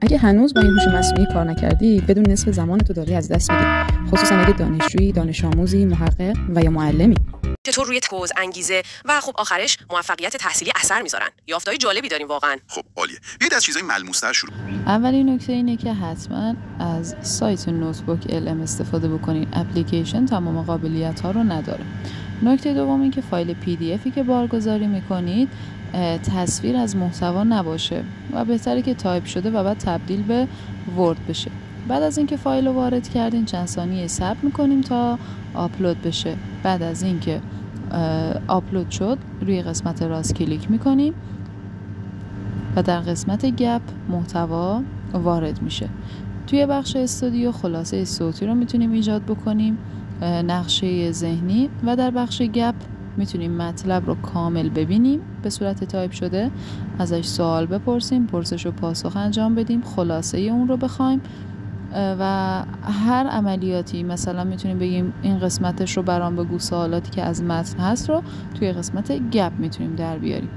اگه هنوز با این هوش مصنوعی کار نکردی، بدون نصف زمان تو داری از دست میدی، خصوصا اگه دانشجویی، دانش آموزی، محقق و یا معلمی. چطور روی توز، انگیزه و خب آخرش موفقیت تحصیلی اثر میذارن. یافته‌های جالبی داریم واقعا. خب عالیه. بیاید از چیزای ملموس‌تر شروع. اولین نکته اینه که حتما از سایت نوتبوک LM استفاده بکنین. اپلیکیشن تمام قابلیت‌ها رو نداره. نکته دوم این که فایل PDFی که بارگذاری میکنید تصویر از محتوا نباشه و بهتره که تایپ شده و بعد تبدیل به ورد بشه. بعد از اینکه فایل رو وارد کردین چند ثانیه صبر میکنیم تا آپلود بشه. بعد از اینکه آپلود شد روی قسمت راست کلیک میکنیم و در قسمت گپ محتوا وارد میشه. توی بخش استودیو خلاصه صوتی رو میتونیم ایجاد بکنیم، نقشه ذهنی، و در بخش گپ میتونیم مطلب رو کامل ببینیم به صورت تایپ شده، ازش سوال بپرسیم، پرسش و پاسخ انجام بدیم، خلاصه اون رو بخوایم و هر عملیاتی، مثلا میتونیم بگیم این قسمتش رو برام بگو، سوالاتی که از متن هست رو توی قسمت گپ میتونیم در بیاریم.